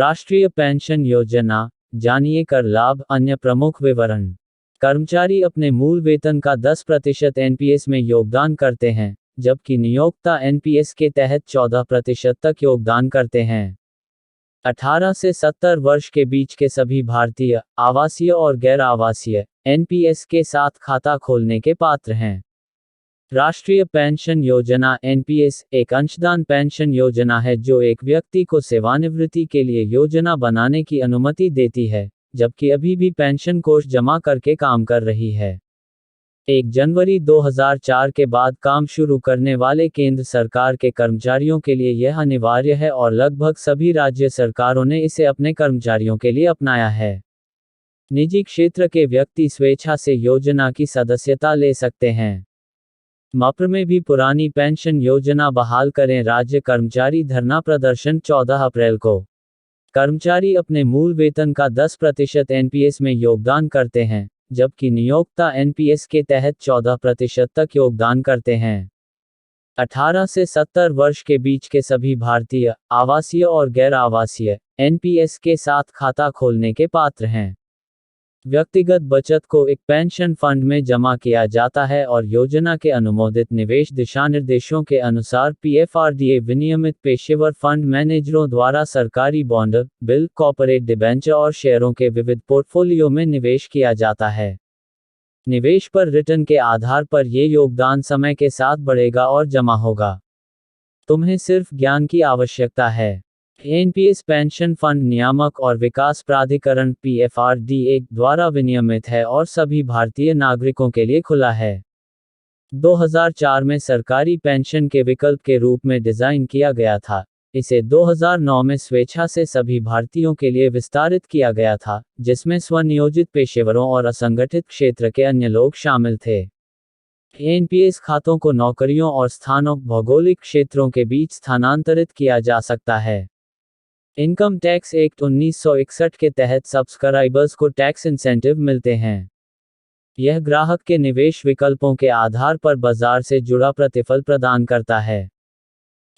राष्ट्रीय पेंशन योजना, जानिए कर लाभ, अन्य प्रमुख विवरण। कर्मचारी अपने मूल वेतन का 10% एनपीएस में योगदान करते हैं, जबकि नियोक्ता एनपीएस के तहत 14% तक योगदान करते हैं। 18 से 70 वर्ष के बीच के सभी भारतीय, आवासीय और गैर आवासीय, एनपीएस के साथ खाता खोलने के पात्र हैं। राष्ट्रीय पेंशन योजना एनपीएस एक अंशदान पेंशन योजना है जो एक व्यक्ति को सेवानिवृत्ति के लिए योजना बनाने की अनुमति देती है, जबकि अभी भी पेंशन कोष जमा करके काम कर रही है। 1 जनवरी 2004 के बाद काम शुरू करने वाले केंद्र सरकार के कर्मचारियों के लिए यह अनिवार्य है और लगभग सभी राज्य सरकारों ने इसे अपने कर्मचारियों के लिए अपनाया है। निजी क्षेत्र के व्यक्ति स्वेच्छा से योजना की सदस्यता ले सकते हैं। मप्र में भी पुरानी पेंशन योजना बहाल करें, राज्य कर्मचारी धरना प्रदर्शन 14 अप्रैल को। कर्मचारी अपने मूल वेतन का 10% एनपीएस में योगदान करते हैं, जबकि नियोक्ता एनपीएस के तहत 14% तक योगदान करते हैं। 18 से 70 वर्ष के बीच के सभी भारतीय, आवासीय और गैर आवासीय, एनपीएस के साथ खाता खोलने के पात्र हैं। व्यक्तिगत बचत को एक पेंशन फंड में जमा किया जाता है और योजना के अनुमोदित निवेश दिशानिर्देशों के अनुसार पीएफआरडीए विनियमित पेशेवर फंड मैनेजरों द्वारा सरकारी बॉन्ड, बिल, कॉर्पोरेट डिबेंचर और शेयरों के विविध पोर्टफोलियो में निवेश किया जाता है। निवेश पर रिटर्न के आधार पर ये योगदान समय के साथ बढ़ेगा और जमा होगा। तुम्हें सिर्फ ज्ञान की आवश्यकता है। एनपीएस पेंशन फंड नियामक और विकास प्राधिकरण पीएफआरडीए द्वारा विनियमित है और सभी भारतीय नागरिकों के लिए खुला है। 2004 में सरकारी पेंशन के विकल्प के रूप में डिजाइन किया गया था। इसे 2009 में स्वेच्छा से सभी भारतीयों के लिए विस्तारित किया गया था, जिसमें स्वनियोजित पेशेवरों और असंगठित क्षेत्र के अन्य लोग शामिल थे। एनपीएस खातों को नौकरियों और स्थानों, भौगोलिक क्षेत्रों के बीच स्थानांतरित किया जा सकता है। इनकम टैक्स एक्ट 1961 के तहत सब्सक्राइबर्स को टैक्स इंसेंटिव मिलते हैं। यह ग्राहक के निवेश विकल्पों के आधार पर बाजार से जुड़ा प्रतिफल प्रदान करता है।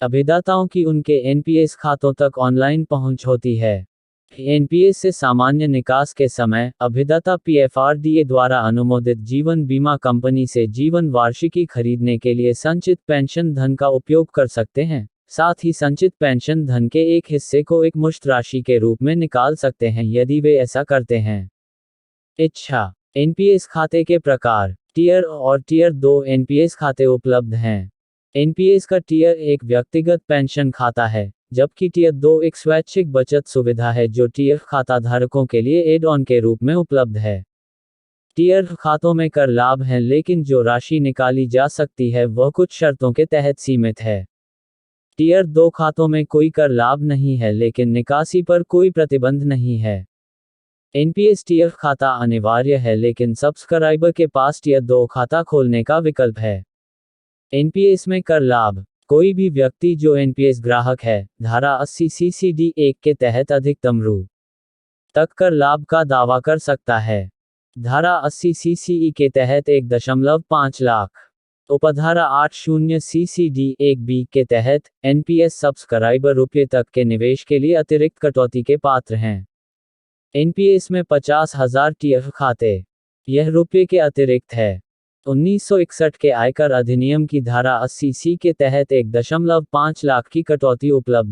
अभिदाताओं की उनके एनपीएस खातों तक ऑनलाइन पहुंच होती है। एनपीएस से सामान्य निकास के समय, अभिदाता पीएफआरडीए द्वारा अनुमोदित जीवन बीमा कंपनी से जीवन वार्षिकी खरीदने के लिए संचित पेंशन धन का उपयोग कर सकते हैं। साथ ही संचित पेंशन धन के एक हिस्से को एक मुश्त राशि के रूप में निकाल सकते हैं यदि वे ऐसा करते हैं। इच्छा। एनपीएस खाते के प्रकार। टियर और टियर 2 एनपीएस खाते उपलब्ध हैं। एनपीएस का टियर 1 व्यक्तिगत पेंशन खाता है, जबकि टियर 2 एक स्वैच्छिक बचत सुविधा है जो टियर खाता धारकों के लिए एड ऑन के रूप में उपलब्ध है। टियर खातों में कर लाभ हैं, लेकिन जो राशि निकाली जा सकती है वह कुछ शर्तों के तहत सीमित है। टियर 2 खातों में कोई कर लाभ नहीं है, लेकिन निकासी पर कोई प्रतिबंध नहीं है। एनपीएस टियर खाता अनिवार्य है, लेकिन सब्सक्राइबर के पास टियर 2 खाता खोलने का विकल्प है। एनपीएस में कर लाभ। कोई भी व्यक्ति जो एनपीएस ग्राहक है, धारा 80 सीसीडी 1 के तहत अधिकतम रु. तक कर लाभ का दावा कर सकता है। धारा 80 सीसीई के तहत 1.5 लाख। उपधारा 80 सीसीडी 1B के तहत एनपीएस सब्सक्राइबर रुपये तक के निवेश के लिए अतिरिक्त कटौती के पात्र हैं। एनपीएस में 50,000 टीएफ खाते। यह रुपये के अतिरिक्त है। 1961 के आयकर अधिनियम की धारा 80C के तहत 1.5 लाख की कटौती उपलब्ध